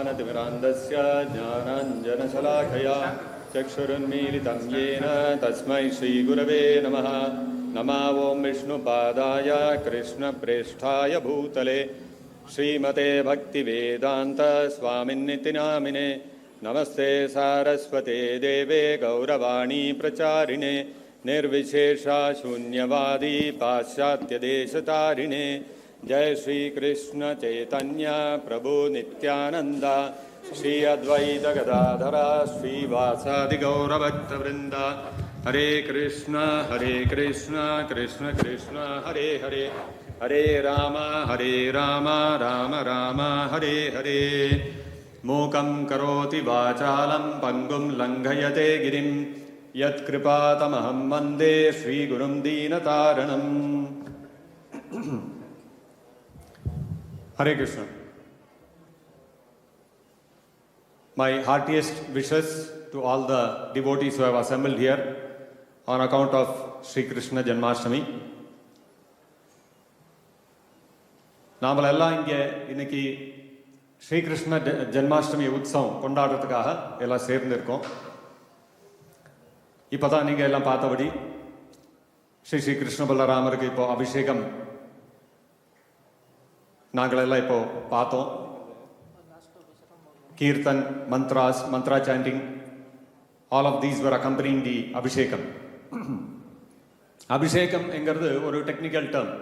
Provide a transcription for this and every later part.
ज्ञानतिमिरान्धस्य ज्ञानाञ्जनशलाखया चक्षुरुन्मीलितं येन तस्मै श्रीगुरवे नमः। नमः ॐ विष्णुपादाय कृष्णप्रेष्ठाय भूतले श्रीमते भक्तिवेदान्त स्वामिन्निति नामिने। नमस्ते सारस्वते देवे गौरवाणी प्रचारिणे निर्विशेषा शून्यवादी पाश्चात्यदेशतारिणे। जय श्री कृष्ण चैतन्य प्रभु नित्यानंद श्री अद्वैत गदाधर श्रीवासादि गौरभक्तवृंद। हरे कृष्ण कृष्ण कृष्ण हरे हरे, हरे राम राम राम हरे हरे। मूकं करोति वाचालं पंगुं लंघयते गिरिं यत्कृपातमहं वन्दे श्रीगुरुं दीनतारणम्। Hare Krishna. My heartiest wishes to all the devotees who have assembled here on account of Sri Krishna Janmashtami. நாமெல்லாம் இங்கே இன்னைக்கு ஸ்ரீ கிருஷ்ண ஜென்மாஷ்டமி உற்சவம் கொண்டாடுறதுக்காக எல்லாம் சேர்ந்து இருக்கோம். இப்போதான் நீங்கள் எல்லாம் பார்த்தபடி ஸ்ரீ ஸ்ரீ கிருஷ்ண பலராமருக்கு இப்போ அபிஷேகம் நாங்களெல்லாம் இப்போ பார்த்தோம். Kirtan, mantra chanting, all of these were accompanying the அபிஷேகம். அபிஷேகம் என்கிறது ஒரு டெக்னிக்கல் டேர்ம்.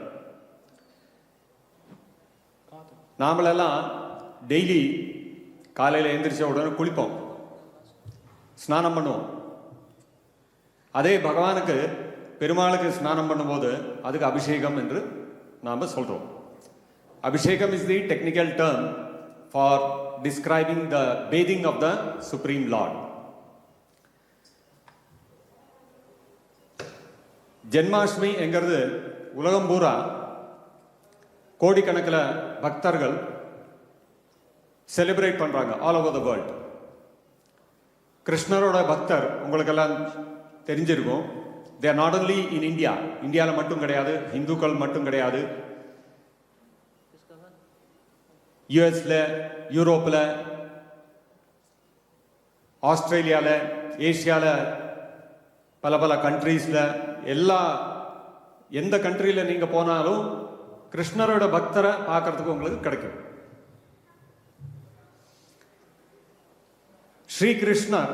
நாமளெல்லாம் டெய்லி காலையில் எழுந்திரிச்ச உடனே குளிப்போம், ஸ்நானம் பண்ணுவோம். அதே பகவானுக்கு பெருமாளுக்கு ஸ்நானம் பண்ணும்போது அதுக்கு அபிஷேகம் என்று நாம் சொல்கிறோம். Abhishekam is the technical term for describing the bathing of the Supreme Lord. Janmashtami என்கிறது உலகம் பூரா கோடிக்கணக்கில் பக்தர்கள் செலிப்ரேட் பண்ணுறாங்க ஆல் ஓவர் த வேர்ல்ட். கிருஷ்ணரோட பக்தர் உங்களுக்கெல்லாம் தெரிஞ்சிருக்கும். They are not only in India, இந்தியாவில் மட்டும் கிடையாது, இந்துக்கள் மட்டும் கிடையாது, யூஎஸ்ல, யூரோப்பில், ஆஸ்திரேலியாவில், ஏஷியாவில், பல பல கண்ட்ரீஸில், எந்த கண்ட்ரியில் நீங்கள் போனாலும் கிருஷ்ணரோட பக்தரை பார்க்கறதுக்கு உங்களுக்கு கிடைக்கும். ஸ்ரீ கிருஷ்ணர்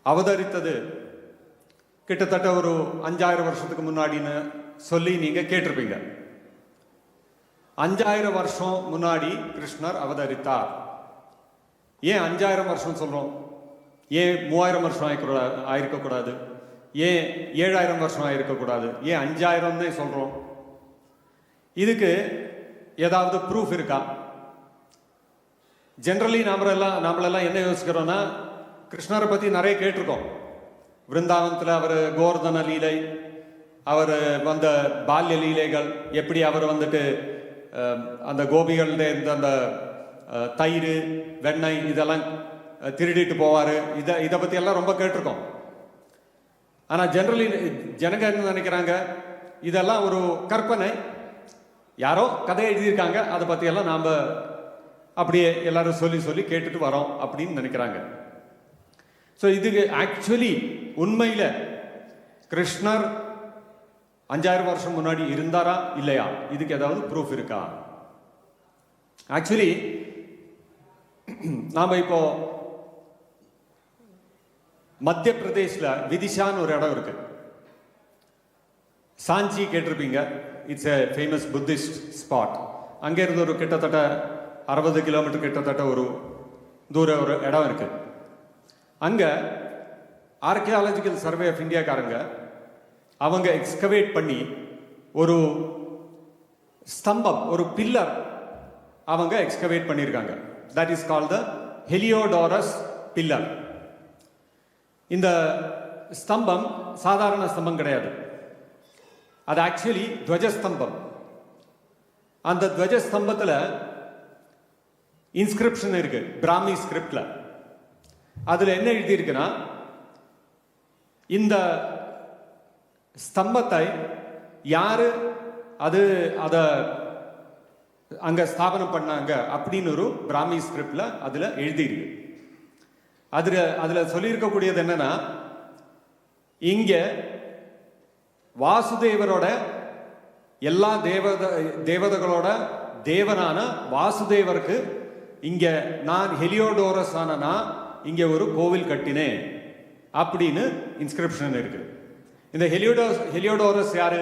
அவதரித்தது கிட்டத்தட்ட ஒரு 5000 வருஷத்துக்கு முன்னாடின்னு சொல்லி நீங்கள் கேட்டிருப்பீங்க. 5000 வருஷம் முன்னாடி கிருஷ்ணர் அவதரித்தார். ஏன் 5000 வருஷம் சொல்றோம்? ஏன் 3000 வருஷம் ஆயிருக்கக்கூடாது? ஏன் 7000 வருஷம் ஆயிருக்கக்கூடாது? ஏன் 5000 சொல்றோம்? இதுக்கு ஏதாவது ப்ரூஃப் இருக்கா? ஜென்ரலி நாமளெல்லாம் என்ன யோசிக்கிறோம்னா, கிருஷ்ணரை பற்றி நிறைய கேட்டிருக்கோம். விருந்தாவனத்தில் அவர் கோவர்தன லீலை, அவர் வந்த பால்ய லீலைகள், எப்படி அவர் வந்துட்டு அந்த கோபிகள்கிட்ட இருந்த அந்த தயிர், வெண்ணெய் இதெல்லாம் திருடிட்டு போவார், இதை பற்றி எல்லாம் ரொம்ப கேட்டிருக்கோம். ஆனால் ஜென்ரலி ஜனங்க என்ன நினைக்கிறாங்க, இதெல்லாம் ஒரு கற்பனை, யாரோ கதை எழுதியிருக்காங்க, அதை பற்றியெல்லாம் நாம் அப்படியே எல்லாரும் சொல்லி கேட்டுட்டு வரோம் அப்படின்னு நினைக்கிறாங்க. ஸோ இதுக்கு ஆக்சுவலி உண்மையில் கிருஷ்ணர் 5000 வருஷம் முன்னாடி இருந்தாரா இல்லையா, இதுக்கு ஏதாவது ப்ரூஃப் இருக்கா? ஆக்சுவலி நாம் இப்போ மத்திய பிரதேஷ்ல விதிஷான்னு ஒரு இடம் இருக்கு. சாஞ்சி கேட்டிருப்பீங்க. It's a famous Buddhist spot. அங்கேருந்து ஒரு கிட்டத்தட்ட 60 கிலோமீட்டர் கிட்டத்தட்ட ஒரு தூரம் ஒரு இடம் இருக்கு. அங்கே ஆர்கியாலஜிக்கல் சர்வே ஆஃப் இந்தியாக்காரங்க அவங்க எக்ஸ்கவேட் பண்ணி ஒரு ஸ்தம்பம், ஒரு பில்லர் அவங்க எக்ஸ்கவேட் பண்ணியிருக்காங்க. That is called the Heliodorus pillar. இந்த ஸ்தம்பம் சாதாரண ஸ்தம்பம் கிடையாது, அது ஆக்சுவலி துவஜஸ்தம்பம். அந்த துவஜஸ்தம்பத்தில் இன்ஸ்கிரிப்ஷன் இருக்கு, பிராமி ஸ்கிரிப்ட்ல. அதில் என்ன எழுதியிருக்குன்னா, இந்த ஸ்தம்பத்தை யாரு அதை அங்க ஸ்தாபனம் பண்ணாங்க அப்படின்னு ஒரு பிராமி ஸ்கிரிப்ட்ல அதுல எழுதியிருக்கு. அதுல சொல்லியிருக்கக்கூடியது என்னன்னா, இங்க வாசுதேவரோட எல்லா தேவதைகளோட தேவனான வாசுதேவருக்கு இங்க நான் ஹெலியோடோரஸ் ஆனா இங்க ஒரு கோவில் கட்டினேன் அப்படின்னு இன்ஸ்கிரிப்ஷன் இருக்கு. இந்த ஹெலியோடோரஸ் யாரு?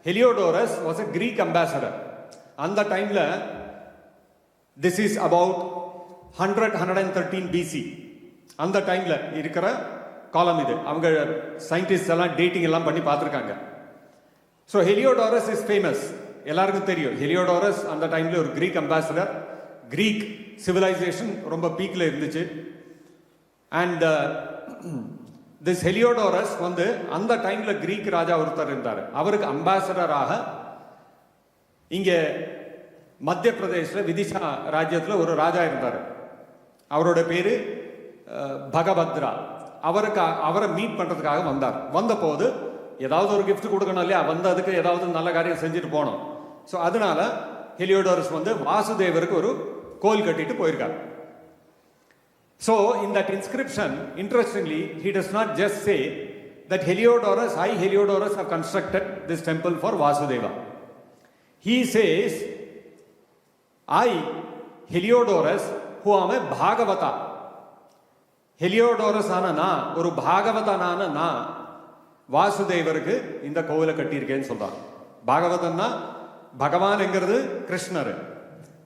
ஹெலியோடோரஸ் வாஸ் a Greek ambassador. அந்த டைம்ல this is about 113 BC. அந்த டைம்ல இருக்கிற காலம் இது. அவங்க சயின்டிஸ்ட் எல்லாம் டேட்டிங் எல்லாம் பண்ணி பார்த்துருக்காங்க. ஸோ ஹெலியோடோரஸ் இஸ் ஃபேமஸ், எல்லாருக்கும் தெரியும். ஹெலியோடோரஸ் அந்த டைம்ல ஒரு கிரீக் அம்பாசடர். கிரீக் சிவிலைசேஷன் ரொம்ப பீக்ல இருந்துச்சு. அண்ட் திஸ் ஹெலியோடோரஸ் வந்து அந்த டைம்ல கிரீக் ராஜா ஒருத்தர் இருந்தார். அவருக்கு அம்பாசடராக இங்கே மத்திய பிரதேசில் விதிஷா ராஜ்யத்தில் ஒரு ராஜா இருந்தார். அவரோட பேரு பகபத்ரா. அவரை மீட் பண்றதுக்காக வந்தார். வந்தபோது ஏதாவது ஒரு கிஃப்ட் கொடுக்கணும் இல்லையா, வந்ததுக்கு ஏதாவது நல்ல காரியம் செஞ்சுட்டு போனோம். ஸோ அதனால ஹெலியோடோரஸ் வந்து வாசுதேவருக்கு ஒரு கோயில் கட்டிட்டு போயிருக்கார். So in that inscription, interestingly, he does not just say that I Heliodorus have constructed this temple for Vasudeva. He says, I Heliodorus who am a Bhagavata. ஹெலியோடோரஸ் ஆன நான், ஒரு பாகவதனான நான் வாசுதேவருக்கு இந்த கோவிலை கட்டியிருக்கேன்னு சொல்றான். பாகவதன்னா பகவான்ங்கிறது கிருஷ்ணர்.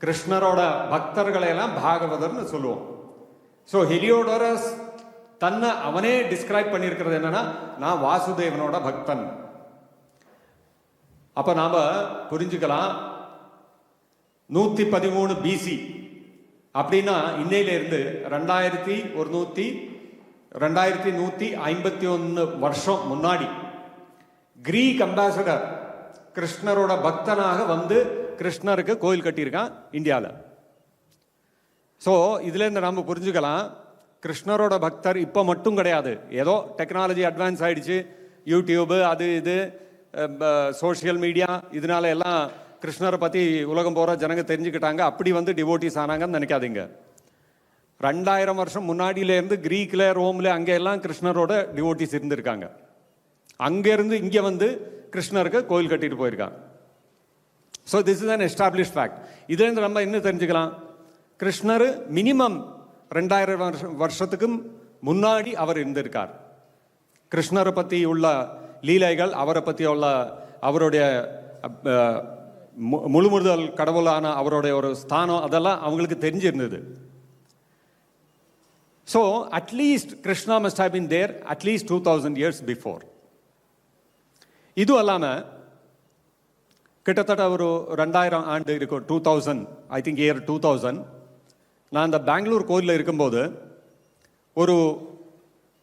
கிருஷ்ணரோட பக்தர்களை எல்லாம் பாகவதர்னு சொல்லுவோம். ஸோ ஹெலியோடோரஸ் தன்னை அவனே டிஸ்கிரைப் பண்ணியிருக்கிறது என்னன்னா, நான் வாசுதேவனோட பக்தன். அப்ப நாம புரிஞ்சுக்கலாம், 113 BC அப்படின்னா இன்னையில இருந்து 2151 வருஷம் முன்னாடி கிரீக் அம்பாசடர் கிருஷ்ணரோட பக்தனாக வந்து கிருஷ்ணருக்கு கோயில் கட்டியிருக்கான் இந்தியாவில். ஸோ இதுல இருந்து நாம புரிஞ்சுக்கலாம், கிருஷ்ணரோட பக்தர் இப்போ மட்டும் கிடையாது. ஏதோ டெக்னாலஜி அட்வான்ஸ் ஆயிடுச்சு, யூடியூப் அது இது சோஷியல் மீடியா, இதனால எல்லாம் கிருஷ்ணரை பத்தி உலகம் போற ஜனங்க தெரிஞ்சுக்கிட்டாங்க, அப்படி வந்து டிவோட்டிஸ் ஆனாங்கன்னு நினைக்காதீங்க. 2000 வருஷம் முன்னாடியில இருந்து கிரீக்ல ரோம்ல அங்க எல்லாம் கிருஷ்ணரோட டிவோட்டிஸ் இருந்திருக்காங்க. அங்க இருந்து இங்க வந்து கிருஷ்ணருக்கு கோயில் கட்டிட்டு போயிருக்காங்க. So this is an established fact. இதுல இருந்து நம்ம என்ன தெரிஞ்சுக்கலாம், கிருஷ்ணர் மினிமம் 2000 வருஷத்துக்கும் முன்னாடி அவர் இருந்திருக்கார். கிருஷ்ணரை பத்தி உள்ள லீலைகள், அவரை பத்தி உள்ள அவருடைய முழுமுதல் கடவுளான அவருடைய ஒரு ஸ்தானம், அதெல்லாம் அவங்களுக்கு தெரிஞ்சிருந்தது. So at least Krishna must have been there at least 2000 years before. இது அல்லாம கிட்டத்தட்ட ஒரு 2000 ஆண்டு இருக்கும், 2000 ஐ திங்க் இயர் 2000. நான் அந்த பெங்களூர் கோயிலில் இருக்கும்போது ஒரு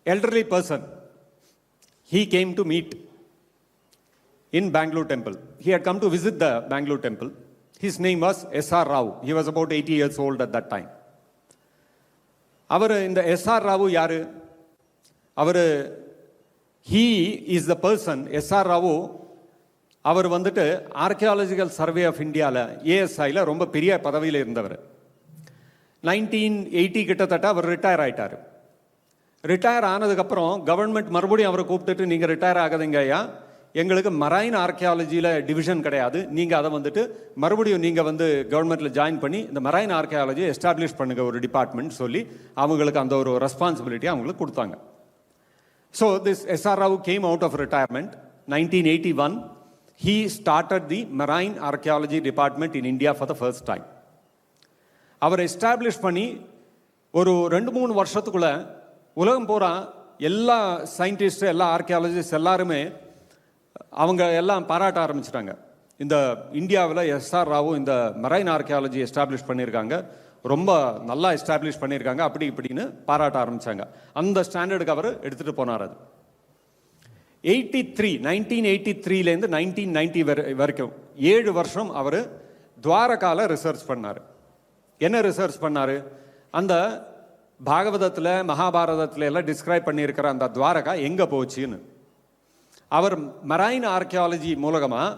elderly person, he came to meet in Bangalore temple. He had come to visit the Bangalore temple. His name was S.R. Rao. He was about 80 years old at that time. அவர் இந்த S.R. Rao யாரு? அவர் he is the person, S.R. Rao. அவர் வந்துட்டு archaeological survey of இந்தியாவில் ஏஎஸ்ஐயில் ரொம்ப பெரிய பதவியில் இருந்தவர். 1980 கிட்டத்தட்ட அவர் retire ஆயிட்டார். ரிட்டையர் ஆனதுக்கப்புறம் கவர்மெண்ட் மறுபடியும் அவரை கூப்பிட்டுட்டு, நீங்கள் ரிட்டையர் ஆகாதீங்க ஐயா, எங்களுக்கு மரைன் ஆர்கியாலஜியில் டிவிஷன் கிடையாது, நீங்கள் அதை வந்துட்டு மறுபடியும் நீங்கள் வந்து கவர்மெண்ட்டில் ஜாயின் பண்ணி இந்த மரைன் ஆர்கியாலஜியை எஸ்டாப்ளிஷ் பண்ணுங்க ஒரு டிபார்ட்மெண்ட் சொல்லி அவங்களுக்கு அந்த ஒரு ரெஸ்பான்சிபிலிட்டி அவங்களுக்கு கொடுத்தாங்க. So this S.R. Rao came out of retirement 1981. He started the Marine Archaeology Department in India for the first time. அவர் எஸ்டாப்ளிஷ் பண்ணி ஒரு 2-3 வருஷத்துக்குள்ள உலகம் பூரா எல்லா சயின்டிஸ்ட், எல்லா ஆர்கியாலஜிஸ்ட் எல்லாருமே அவங்க எல்லாம் பாராட்ட ஆரம்பிச்சிட்டாங்க. இந்த இந்தியாவில் S.R. Rao இந்த மரைன் ஆர்கியாலஜி எஸ்டாப்ளிஷ் பண்ணியிருக்காங்க, ரொம்ப நல்லா எஸ்டாப்ளிஷ் பண்ணியிருக்காங்க, அப்படி இப்படின்னு பாராட்ட ஆரம்பிச்சாங்க. அந்த ஸ்டாண்டர்டுக்கு அவர் எடுத்துட்டு போனார். அது 1983லேருந்து 1990 வரைக்கும் 7 வருஷம் அவர் துவாரகால ரிசர்ச் பண்ணார். என்ன ரிசர்ச் பண்ணார்? அந்த பாகவதத்தில் மகாபாரதத்தில் எல்லாம் டிஸ்கிரைப் பண்ணியிருக்கிற அந்த துவாரகா எங்கே போச்சுன்னு. அவர் மரைன் ஆர்கியாலஜி மூலமாக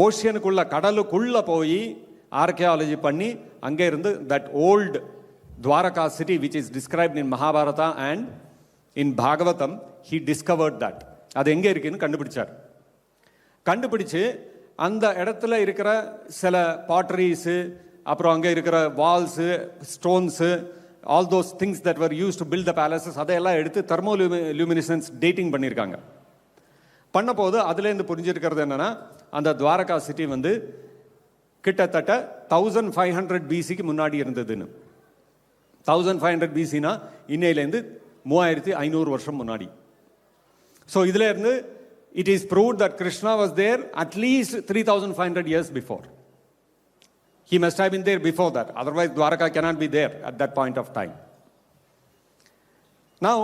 ஓஷியனுக்குள்ள கடலுக்குள்ள போய் ஆர்கியாலஜி பண்ணி அங்கே இருந்து that old Dwarka city which is described in Mahabharata and in Bhagavatam he discovered that. அது எங்கே இருக்குன்னு கண்டுபிடிச்சார். கண்டுபிடிச்சு அந்த இடத்துல இருக்கிற சில பாட்டரிஸு, அப்புறம் அங்கே இருக்கிற walls, stones, all those things that were use to build the palaces, அதையெல்லாம் எடுத்து தெர்மோலூமினிசன்ஸ் டேட்டிங் பண்ணியிருக்காங்க. பண்ணபோது அதுலேருந்து புரிஞ்சிருக்கிறது என்னென்னா, அந்த துவாரகா சிட்டி வந்து கிட்டத்தட்ட 1500 பிசிக்கு முன்னாடி இருந்ததுன்னு. 1500 பிசினா இன்னையிலேருந்து 3500 வருஷம் முன்னாடி. ஸோ இதில் இருந்து it is proved that Krishna was there at least 3500 years before. He must have been there before that. Otherwise, Dwaraka cannot be there at that point of time. Now,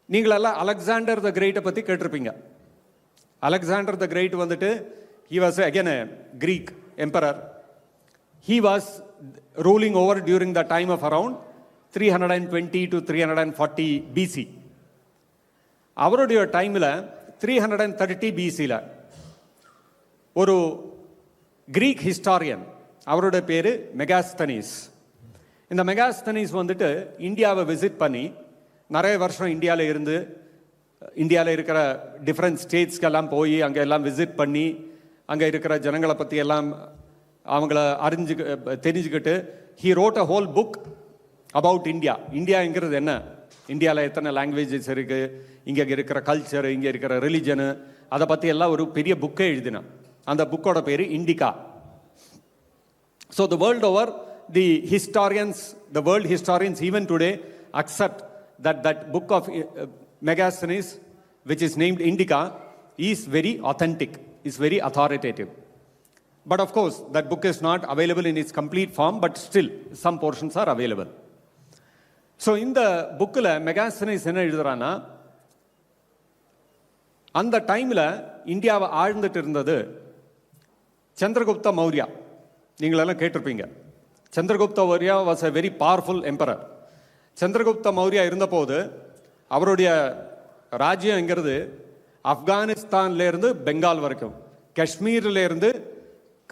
நீங்களெல்லாம் அலெக்சாண்டர் த கிரேட்டை பற்றி கேட்டிருப்பீங்க. Alexander the great வந்துட்டு he was again a Greek emperor. He was ruling over during the time of around 320 to 340 BC. அவருடைய டைமில் 330 பிசியில் ஒரு Greek historian, அவருடைய பேர் மெகாஸ்தனீஸ். இந்த மெகாஸ்தனீஸ் வந்துட்டு இந்தியாவை விசிட் பண்ணி நிறைய வருஷம் இந்தியாவில் இருக்கிற டிஃப்ரெண்ட் ஸ்டேட்ஸ்க்கெல்லாம் போய் அங்கே எல்லாம் விசிட் பண்ணி அங்கே இருக்கிற ஜனங்களை பற்றி எல்லாம் அவங்கள தெரிஞ்சுக்கிட்டு he wrote a whole book about India. இந்தியாங்கிறது என்ன, இந்தியாவில் எத்தனை லாங்குவேஜஸ் இருக்குது, இங்கே இருக்கிற கல்ச்சர், இங்கே இருக்கிற ரிலிஜனு, அதை பற்றி எல்லாம் ஒரு பெரிய புக்கே எழுதினான். அந்த புக்கோட பேர் Indica. So the world over the world historians even today accept that book of Megasthenes, which is named Indica, is very authentic, is very authoritative. But of course, that book is not available in its complete form, but still some portions are available. So இந்த புக்கில் மெகாஸ்தனீஸ் என்ன எழுதுறான்னா, அந்த டைமில் இந்தியாவை ஆழ்ந்துட்டு இருந்தது சந்திரகுப்த மௌரியா. நீங்களெல்லாம் கேட்டிருப்பீங்க. Chandragupta Maurya was a very powerful emperor. Chandragupta Maurya இருந்தபோது அவருடைய ராஜ்யங்கிறது ஆப்கானிஸ்தான்லேருந்து பெங்கால் வரைக்கும், காஷ்மீர்லேருந்து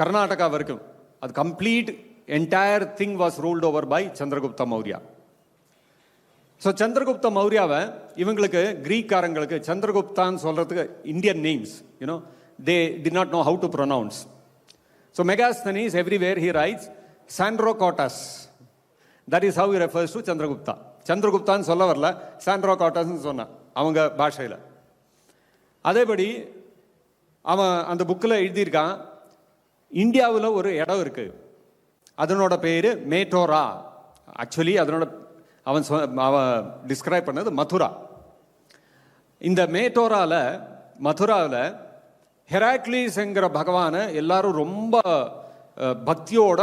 கர்நாடகா வரைக்கும், அது complete entire thing was ruled over by Chandragupta Maurya. So Chandragupta மௌரியாவை இவங்களுக்கு கிரீக்காரங்களுக்கு சந்திரகுப்தான்னு சொல்கிறதுக்கு Indian names, they did not know how to pronounce. So Megasthenes, everywhere he writes Sandrocotus. That is how he refers to Chandragupta. சந்திரகுப்தான்னு சொல்ல வரல, சாண்ட்ரோகாட்டஸ்ன்னு சொன்னான் அவங்க பாஷையில். அதேபடி அவன் அந்த புக்கில் எழுதியிருக்கான், இந்தியாவில் ஒரு இடம் இருக்குது, அதனோட பேர் மேட்டோரா. ஆக்சுவலி அதனோட அவன் டிஸ்கிரைப் பண்ணது மதுரா. இந்த மதுராவில் ஹெராக்லீஸ்ங்கிற பகவானை எல்லாரும் ரொம்ப பக்தியோட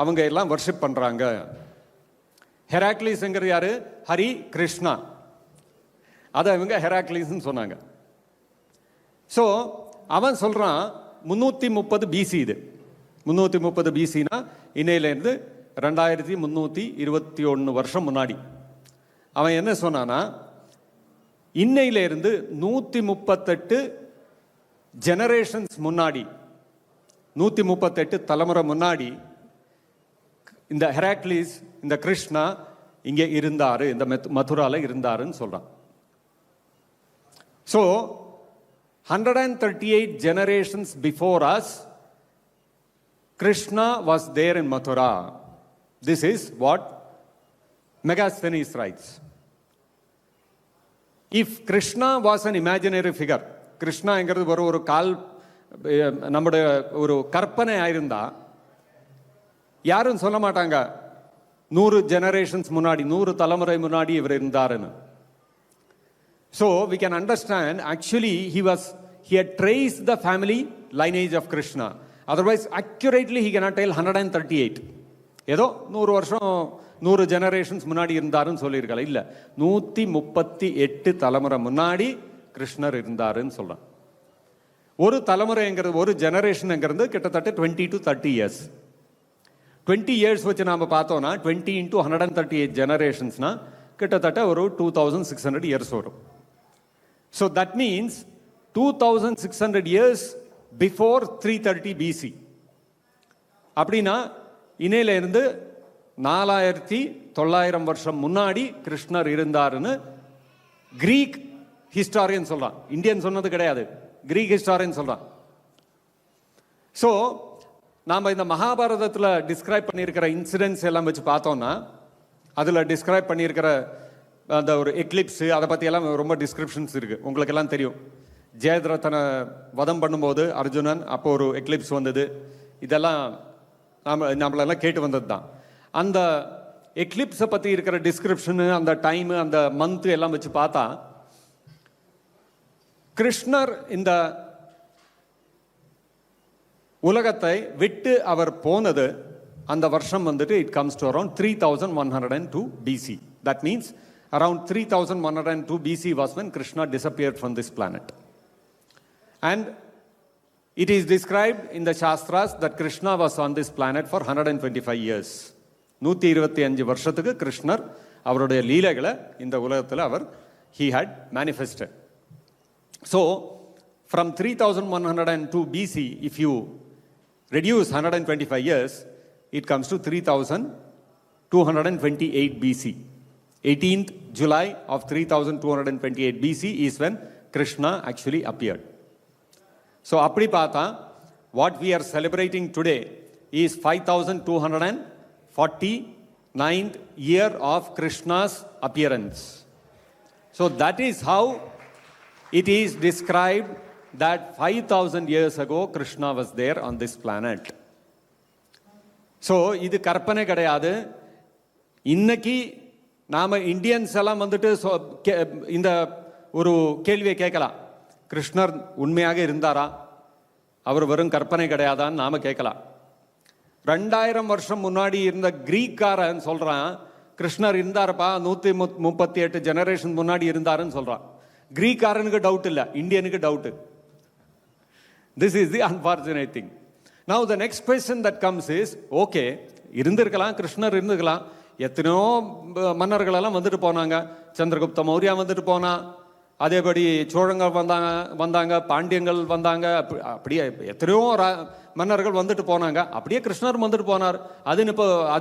அவங்க எல்லாம் வர்ஷிப் பண்ணுறாங்க. ஹெராக்லீஸ்ங்கிற யாரு? ஹரி கிருஷ்ணா. அதை இவங்க ஹெராக்லீஸ்ன்னு சொன்னாங்க. ஸோ அவன் சொல்கிறான் 330 பிசி, இது 330 பிசினா இன்னையிலேருந்து 2321 வருஷம் முன்னாடி. அவன் என்ன சொன்னான்னா, இன்னையிலேருந்து 138 ஜெனரேஷன்ஸ் முன்னாடி, 138 தலைமுறை முன்னாடி இந்த ஹெராக்லீஸ், இந்த கிருஷ்ணா இங்கே இருந்தாரு, இந்த மதுரால இருந்தாருன்னு சொல்றான். So 138 generations before us, Krishna was there in Mathura. This is what Megasthenes writes. If Krishna was an imaginary figure, Krishna என்கிறது ஒரு நம்முடைய ஒரு கற்பனை ஆயிருந்தா யாரும் சொல்ல மாட்டாங்க 100 generations முன்னாடி, 100 தலைமுறை முன்னாடி இவர் இருந்தாருன்னு. So we can understand actually he had traced the family lineage of Krishna. Otherwise accurately he cannot tell 138. ஏதோ 100 வருஷம் 100 generations முன்னாடி இருந்தாருன்னு சொல்லியிருக்கல. இல்லை, 138 தலைமுறை முன்னாடி கிருஷ்ணர் இருந்தாருன்னு சொல்றான். ஒரு தலைமுறைங்கிறது, ஒரு ஜெனரேஷனுங்கிறது கிட்டத்தட்ட 20 to 30 years. 20 years வச்சு நாம் பார்த்தோம்னா 20 into 138 generations கிட்டத்தட்ட ஒரு 2600 years வரும். So that means 2600 years before 330 BC. அப்படின்னா இருந்து 4900 வருஷம் முன்னாடி கிருஷ்ணர் இருந்தாருன்னு கிரீக் ஹிஸ்டாரியன் சொல்றான். இந்தியன் சொன்னது கிடையாது, கிரீக் ஹிஸ்டாரியன் சொல்றான். ஸோ நாம் இந்த மகாபாரதத்தில் டிஸ்கிரைப் பண்ணியிருக்கிற இன்சிடென்ட்ஸ் எல்லாம் வச்சு பார்த்தோம்னா அதில் டிஸ்கிரைப் பண்ணியிருக்கிற அந்த ஒரு எக்லிப்ஸு அதை பற்றியெல்லாம் ரொம்ப டிஸ்கிரிப்ஷன்ஸ் இருக்குது. உங்களுக்கெல்லாம் தெரியும், ஜெயத்ரதனை வதம் பண்ணும்போது அர்ஜுனன் அப்போ ஒரு எக்லிப்ஸ் வந்தது. இதெல்லாம் நம்மளெல்லாம் கேட்டு வந்தது தான். அந்த எக்லிப்ஸை பற்றி இருக்கிற டிஸ்கிரிப்ஷனு, அந்த டைமு, அந்த மந்த்து எல்லாம் வச்சு பார்த்தா கிருஷ்ணர் இந்த உலகத்தை விட்டு அவர் போனது அந்த வருஷம் வந்துட்டு it comes to around 3102 BC. That means around 3102 BC was when Krishna disappeared from this planet. And it is described in the Shastras that Krishna was on this planet for 125 years. 125 வருஷத்துக்கு கிருஷ்ணர் அவருடைய லீலைகளை இந்த உலகத்தில் அவர் he had manifested. So from 3102 BC, if you reduce 125 years, it comes to 3228 BC. 18th July of 3228 BC is when Krishna actually appeared. So அப்படி பார்த்தா what we are celebrating today is 5249th year of Krishna's appearance. So that is how it is described that 5000 years ago Krishna was there on this planet. So இது கற்பனை கிடையாது. இன்னைக்கு நாம் Indians எல்லாம் வந்துட்டு இந்த ஒரு கேள்வியை கேட்கலாம், கிருஷ்ணர் உண்மையாக இருந்தாரா, அவர் வெறும் கற்பனை கிடையாதான்னு நாம் கேட்கலாம். 2000 வருஷம் முன்னாடி இருந்த கிரீக்காரன் சொல்கிறான் கிருஷ்ணர் இருந்தாரப்பா, 138 ஜெனரேஷன் முன்னாடி இருந்தாருன்னு சொல்கிறான். கிரீக்காரனுக்கு டவுட் இல்லை, இந்தியனுக்கு doubt. This is the unfortunate thing. Now the next question that comes is, okay, இருந்திருக்கலாம், கிருஷ்ணர் இருந்துக்கலாம், எத்தனையோ மன்னர்களெல்லாம் வந்துட்டு போனாங்க. சந்திரகுப்த மௌரியா வந்துட்டு போனா, அதேபடி சோழங்கள் வந்தாங்க, பாண்டியங்கள் வந்தாங்க, அப்படியே எத்தனையோ மன்னர்கள் வந்துட்டு போனாங்க. அப்படியே கிருஷ்ணர் வந்துட்டு போனார்.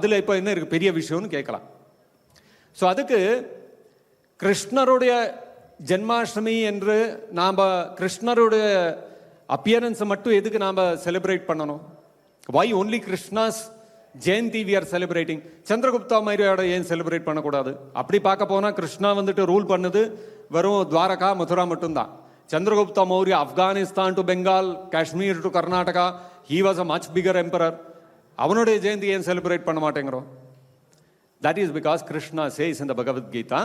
அதில் இப்போ என்ன இருக்கு பெரிய விஷயம்னு கேட்கலாம். ஸோ அதுக்கு கிருஷ்ணருடைய ஜென்மாஷ்டமி என்று நாம் கிருஷ்ணருடைய அப்பியரன்ஸை மட்டும் எதுக்கு நாம் செலிப்ரேட் பண்ணணும்? Why only Krishna's Jayanti we are celebrating? Chandragupta மௌரியோட ஏன் செலிப்ரேட் பண்ணக்கூடாது? அப்படி பார்க்க போனால் கிருஷ்ணா வந்துட்டு ரூல் பண்ணது வெறும் துவாரகா மதுரா மட்டும்தான். Chandragupta Maurya Afghanistan to Bengal, Kashmir to Karnataka, he was a much bigger emperor. அவனுடைய ஜெயந்தி ஏன் செலிப்ரேட் பண்ண மாட்டேங்கிறோம்? That is because Krishna says இந்த பகவத்கீதா,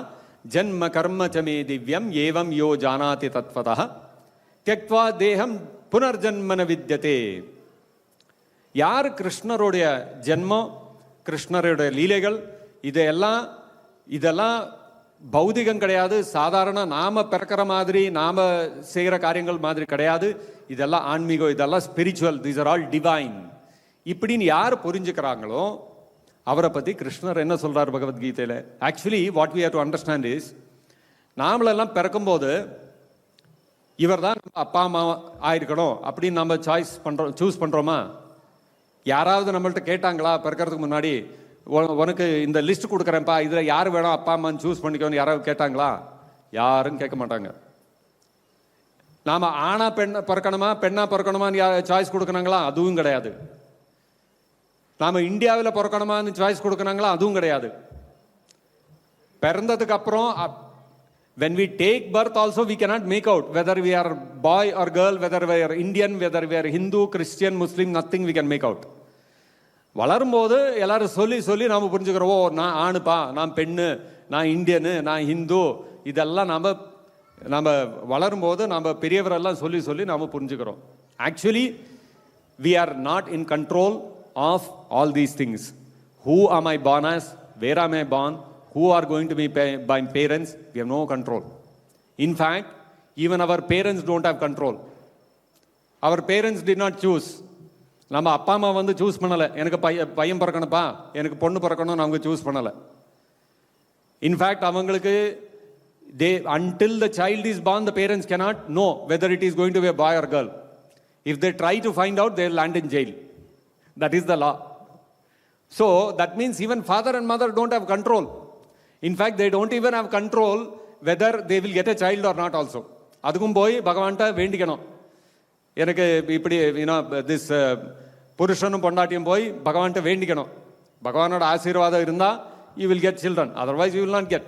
ஜன்ம கர்ம சமே திவ்யம் ஏவம் யோ ஜானாதி தத்வதः त्यक्त्वा தேகம் புனர்ஜன்மன வித்யதே. யார் கிருஷ்ணருடைய ஜென்மம், கிருஷ்ணருடைய லீலைகள், இதெல்லாம் பௌதிகம் கிடையாது, சாதாரண நாம பிறக்கிற மாதிரி நாம செய்கிற காரியங்கள் மாதிரி கிடையாது. இதெல்லாம் ஆன்மீகம், இதெல்லாம் spiritual, these are all divine. இப்படின்னு யார் புரிஞ்சுக்கிறாங்களோ அவரை பற்றி கிருஷ்ணர் என்ன சொல்றார் பகவத்கீதையில்? Actually what we have to understand is, நாமளெல்லாம் பிறக்கும்போது இவர் தான் அப்பா அம்மா ஆயிருக்கணும் அப்படின்னு நம்ம சூஸ் பண்ணுறோமா? யாராவது நம்மள்ட்ட கேட்டாங்களா பிறக்கிறதுக்கு முன்னாடி, உனக்கு இந்த லிஸ்ட் கொடுக்குறேன்ப்பா, இதில் யார் வேணும் அப்பா அம்மான்னு சூஸ் பண்ணிக்கோன்னு யாராவது கேட்டாங்களா? யாரும் கேட்க மாட்டாங்க. நாம் ஆணா பிறக்கணுமா பெண்ணா பிறக்கணுமான்னு சாய்ஸ் கொடுக்குறாங்களா? அதுவும் கிடையாது. நாம் இந்தியாவில் பிறக்கணுமான்னு சாய்ஸ் கொடுக்குறாங்களா? அதுவும் கிடையாது. பிறந்ததுக்கு அப்புறம் when we take birth also we cannot make out whether we are boy or girl, whether we are Indian, whether we are Hindu, Christian, Muslim, nothing we can make out. வளரும்போது எல்லாரும் சொல்லி நாம் புரிஞ்சுக்கிறோம், ஓ நான் ஆணுப்பா, நான் பெண்ணு, நான் இந்தியனு, நான் ஹிந்து, இதெல்லாம் நம்ம வளரும்போது நம்ம பெரியவரெல்லாம் சொல்லி நாம் புரிஞ்சுக்கிறோம். Actually we are not in control of all these things. Who am I born as? Where am I born? Who are going to be my parents? We have no control. In fact, even our parents don't have control. Our parents did not choose. நம்ம அப்பா அம்மா வந்து choose பண்ணலை, எனக்கு பையன் பிறக்கணுப்பா, எனக்கு பொண்ணு பிறக்கணும்னு அவங்க சூஸ் பண்ணலை. இன்ஃபேக்ட் அவங்களுக்கு until the child is born, the parents cannot know whether it is going to be a boy or girl. If they try to find out, they will land in jail. That is the law. So that means even father and mother don't have control. In fact, they don't even have control whether they will get a child or not also. அதுக்கும் போய் பகவான்கிட்ட வேண்டிக்கணும். எனக்கு இப்படி this புருஷனும் பொண்டாட்டியும் போய் பகவான்கிட்ட வேண்டிக்கணும். பகவானோட ஆசீர்வாதம் இருந்தால் you will get children, otherwise you will not get.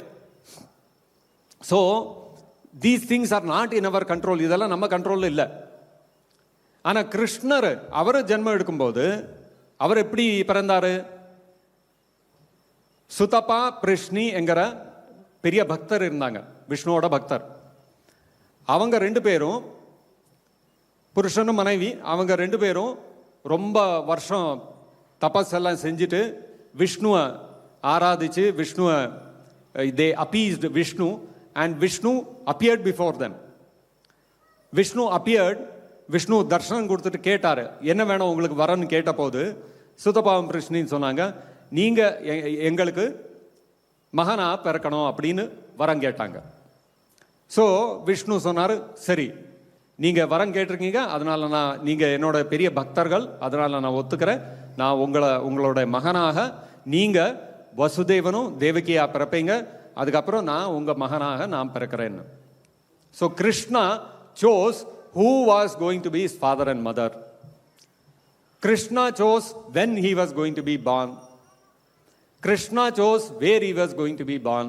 So these things are not in our control. இதெல்லாம் நம்ம கண்ட்ரோலில் இல்லை. ஆனால் கிருஷ்ணர் அவர் ஜென்மம் எடுக்கும்போது அவர் எப்படி பிறந்தாரு? சுதபா பிருஷ்ணி என்கிற பெரிய பக்தர் இருந்தாங்க, விஷ்ணுவோட பக்தர். அவங்க 2 பேரும், புருஷனும் மனைவி, அவங்க 2 பேரும் ரொம்ப வருஷம் தபஸ் எல்லாம் செஞ்சுட்டு விஷ்ணுவை ஆராதிச்சு விஷ்ணுவை they appeased Vishnu and Vishnu appeared before them. Vishnu appeared, Vishnu தர்ஷனம் கொடுத்துட்டு கேட்டார், என்ன வேணும் உங்களுக்கு வரன்னு கேட்ட போது சுதபாவம் பிருஷ்ணின்னு சொன்னாங்க, நீங்கள் எங்களுக்கு மகனா பிறக்கணும் அப்படின்னு வரம் கேட்டாங்க. ஸோ விஷ்ணு சொன்னார், சரி நீங்கள் வரம் கேட்டிருக்கீங்க, அதனால் நீங்கள் என்னோட பெரிய பக்தர்கள், அதனால் நான் ஒத்துக்கிறேன், நான் உங்களோட மகனாக நீங்கள் வசுதேவனும் தேவகியா பிறப்பீங்க, அதுக்கப்புறம் நான் உங்கள் மகனாக நான் பிறக்கிறேன்னு. So Krishna chose who was going to be his father and mother. Krishna chose when he was going to be born. Krishna chose where he was going to be born.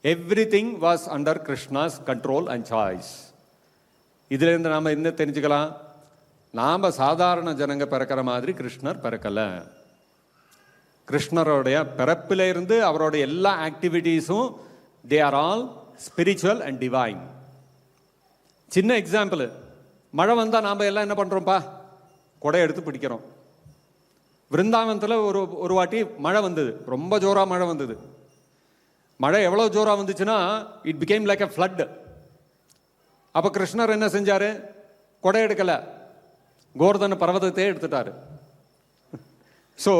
Everything was under Krishna's control and choice. இதிலிருந்து நாம் என்ன தெரிஞ்சுக்கலாம்? நாம் சாதாரண ஜனங்க பிறக்கிற மாதிரி கிருஷ்ணர் பிறக்கலை. கிருஷ்ணருடைய பிறப்பிலிருந்து அவருடைய எல்லா ஆக்டிவிட்டீஸும் they are all spiritual and divine. சின்ன எக்ஸாம்பிள், மழை வந்தால் நாம் எல்லாம் என்ன பண்ணுறோம்ப்பா? கொடை எடுத்து பிடிக்கிறோம். விருந்தாவனத்தில் ஒரு வாட்டி மழை வந்தது, ரொம்ப ஜோராக மழை வந்தது. மழை எவ்வளோ ஜோராக வந்துச்சுன்னா it became like a flood. அப்போ கிருஷ்ணர் என்ன செஞ்சார்? கொடை எடுக்கலை, கோவர்தன பர்வதத்தையே எடுத்துட்டார். ஸோ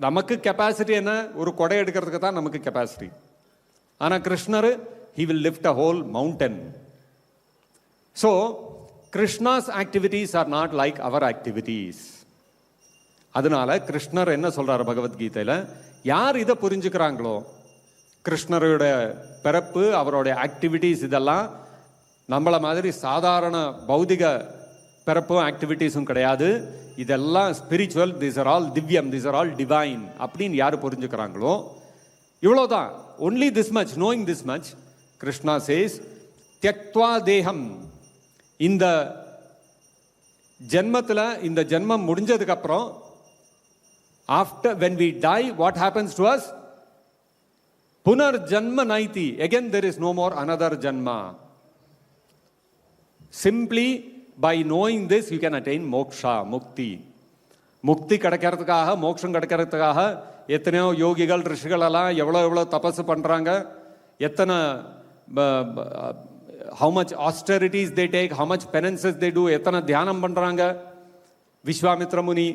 நமக்கு கெப்பாசிட்டி என்ன? ஒரு கொடை எடுக்கிறதுக்கு தான் நமக்கு கெப்பாசிட்டி. ஆனால் கிருஷ்ணர் he will lift a whole mountain. So Krishna's activities are not like our activities. அதனால கிருஷ்ணர் என்ன சொல்றாரு பகவத்கீதையில்? யார் இதை புரிஞ்சுக்கிறாங்களோ, கிருஷ்ணருடைய பிறப்பு, அவருடைய ஆக்டிவிட்டீஸ் இதெல்லாம் நம்மள மாதிரி சாதாரண பௌதிக பிறப்பும் ஆக்டிவிட்டீஸும் கிடையாது, இதெல்லாம் spiritual, these are all திவ்யம், these are all divine அப்படின்னு யார் புரிஞ்சுக்கிறாங்களோ, இவ்வளோதான். only this much, knowing this much, Krishna says त्यक्त्वा देहम. இந்த ஜென்மத்தில், இந்த ஜென்மம் முடிஞ்சதுக்கு அப்புறம், after when we die, what happens to us? punar janma naiti, again there is no more another janma. Simply by knowing this you can attain moksha, mukti. முக்தி கிடைக்கிறதுக்காக, மோட்சம் கிடைக்கிறதுக்காக எத்தனையோ யோகிகள் ரிஷிகள் எல்லாம் எவ்வளோ தபசு பண்ணுறாங்க, எத்தனை how much austerities they take, how much penances they do, எத்தனை தியானம் பண்ணுறாங்க. விஸ்வாமித்ர முனி,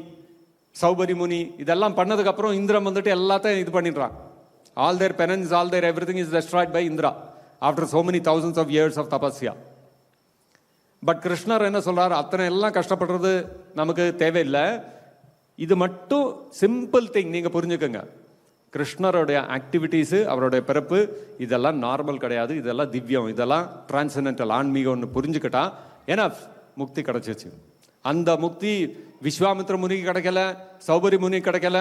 சௌபரி முனி, இதெல்லாம் பண்ணதுக்கப்புறம் இந்திரன் வந்துட்டு எல்லாத்தையும் இது பண்ணிடுறான். All their penance, all their everything is destroyed by Indra after so many thousands of years of tapasya. But கிருஷ்ணர் என்ன சொல்றாரு? அத்தனை எல்லாம் கஷ்டப்படுறது நமக்கு தேவையில்லை. இது மட்டும் சிம்பிள் திங் நீங்கள் புரிஞ்சுக்கோங்க. கிருஷ்ணருடைய ஆக்டிவிட்டீஸு, அவருடைய பிறப்பு, இதெல்லாம் நார்மல் கிடையாது, இதெல்லாம் திவ்யம், இதெல்லாம் டிரான்சென்டென்டல், ஆன்மீகம்னு புரிஞ்சுக்கிட்டா ஏன்னா முக்தி கிடைச்சிச்சு. அந்த முக்தி விஸ்வாமித்ர முனிக்கு கிடைக்கல, சௌபரி முனி கிடைக்கல,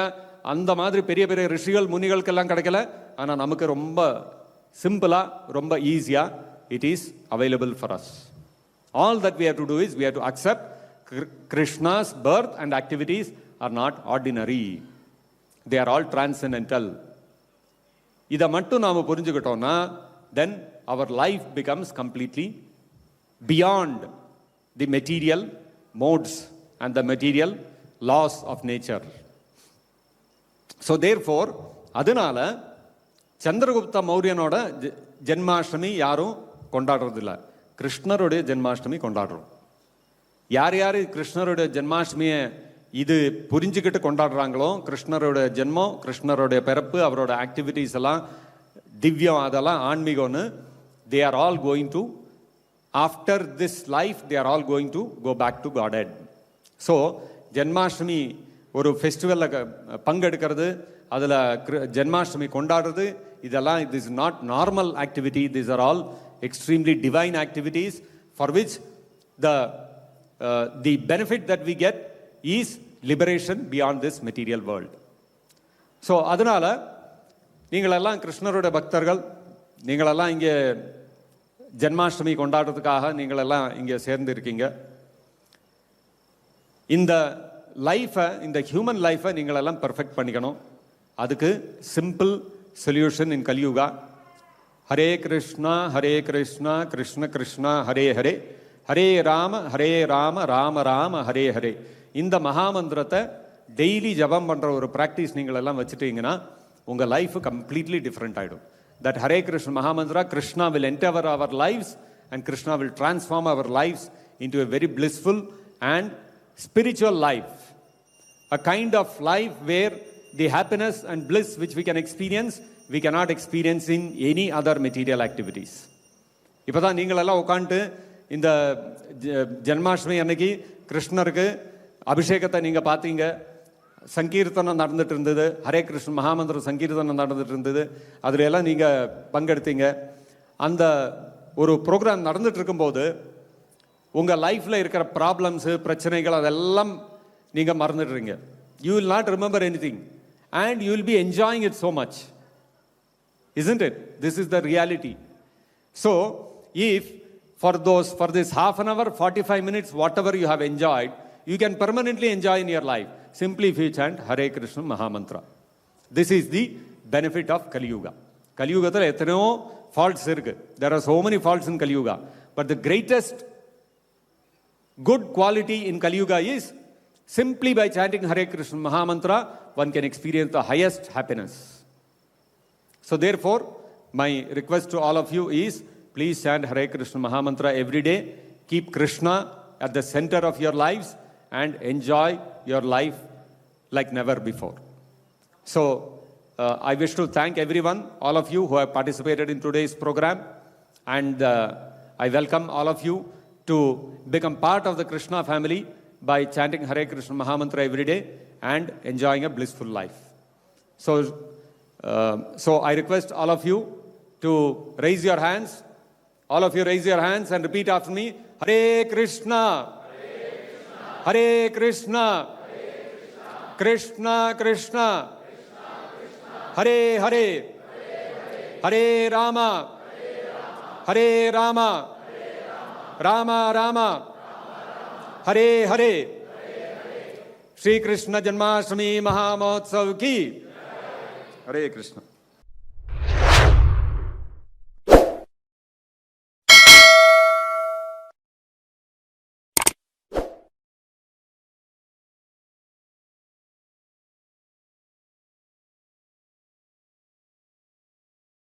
அந்த மாதிரி பெரிய பெரிய ரிஷிகள் முனிகளுக்கெல்லாம் கிடைக்கல. ஆனால் நமக்கு ரொம்ப சிம்பிளாக, ரொம்ப ஈஸியாக it is available for us. All that we have to do is we have to accept Krishna's birth and activities are not ordinary. They are all transcendental. இதை மட்டும் நாம் புரிஞ்சுக்கிட்டோம்னா then our life becomes completely beyond the material modes and the material laws of nature. So therefore, அதனால சந்திரகுப்த மௌரியனோட ஜென்மாஷ்டமி யாரும் கொண்டாடுறதில்லை, கிருஷ்ணருடைய ஜென்மாஷ்டமி கொண்டாடுறோம். யார் யார் கிருஷ்ணருடைய ஜென்மாஷ்டமியை இது புரிஞ்சுக்கிட்டு கொண்டாடுறாங்களோ, கிருஷ்ணருடைய ஜென்மம், கிருஷ்ணருடைய பிறப்பு, அவரோட ஆக்டிவிட்டீஸ் எல்லாம் திவ்யம், அதெல்லாம் ஆன்மீகம்னு, they are all going to, after this life they are all going to go back to Godhead. So Janmashtami ஒரு ஃபெஸ்டிவலில் பங்கெடுக்கிறது, அதில் ஜென்மாஷ்டமி கொண்டாடுறது, இதெல்லாம் it is not normal activity. These are all extremely divine activities for which the benefit that we get is liberation beyond this material world. So அதனால் நீங்களெல்லாம் கிருஷ்ணரோட பக்தர்கள், நீங்களெல்லாம் இங்கே ஜென்மாஷ்டமி கொண்டாடுறதுக்காக நீங்களெல்லாம் இங்கே சேர்ந்து இருக்கீங்க. இந்த லைஃப்பை, இந்த ஹியூமன் லைஃப்பை நீங்களெல்லாம் பெர்ஃபெக்ட் பண்ணிக்கணும். அதுக்கு சிம்பிள் சொல்யூஷன் இன் கலியுகா. ஹரே கிருஷ்ணா கிருஷ்ண கிருஷ்ணா ஹரே ஹரே, ஹரே ராம ராம ராம ஹரே ஹரே. இந்த மகாமந்திரத்தை டெய்லி ஜபம் பண்ணுற ஒரு ப்ராக்டிஸ் நீங்கள் எல்லாம் வச்சுட்டீங்கன்னா உங்கள் லைஃப் கம்ப்ளீட்லி டிஃப்ரெண்ட் ஆகிடும். That Hare Krishna Mahamantra, Krishna will enter our lives and Krishna will transform our lives into a very blissful and spiritual life, a kind of life where the happiness and bliss which we can experience, we cannot experience in any other material activities. இப்போ தான் நீங்களெல்லாம் உட்காந்துட்டு இந்த ஜென்மாஷ்டமி அன்னைக்கு கிருஷ்ணருக்கு அபிஷேகத்தை நீங்கள் பார்த்தீங்க, சங்கீர்த்தனம் நடந்துட்டு இருந்தது, ஹரே கிருஷ்ண மகாமந்திர சங்கீர்த்தனம் நடந்துட்டு இருந்தது, அதில் எல்லாம் நீங்கள் பங்கெடுத்தீங்க. அந்த ஒரு ப்ரோக்ராம் நடந்துட்டு இருக்கும்போது உங்கள் லைஃப்பில் இருக்கிற ப்ராப்ளம்ஸு, பிரச்சனைகள் அதெல்லாம் நீங்கள் மறந்துடுறீங்க. You will not remember anything and you will be enjoying it so much, isn't it? This is the reality. So if for this half an hour, 45 minutes, whatever you have enjoyed, you can permanently enjoy in your life simply if you chant Hare Krishna Mahamantra. This is the benefit of Kali Yuga. Kali Yuga எத்தனையோ faults இருக்கு. There are so many faults in Kali Yuga, but the greatest good quality in Kali Yuga is simply by chanting Hare Krishna Mahamantra, one can experience the highest happiness. So therefore, my request to all of you is, please chant Hare Krishna Mahamantra every day. Keep Krishna at the center of your lives and enjoy your life like never before. So I wish to thank everyone, all of you who have participated in today's program, and I welcome all of you to become part of the Krishna family by chanting Hare Krishna Mahamantra every day and enjoying a blissful life. So I request all of you to raise your hands. All of you raise your hands and repeat after me. Hare Krishna, Hare Krishna, Krishna Krishna, Hare Hare, Hare Rama, Hare Rama, Rama Rama, Hare Hare. Shri Krishna Janmashtami Mahamotsav ki. Hare Krishna.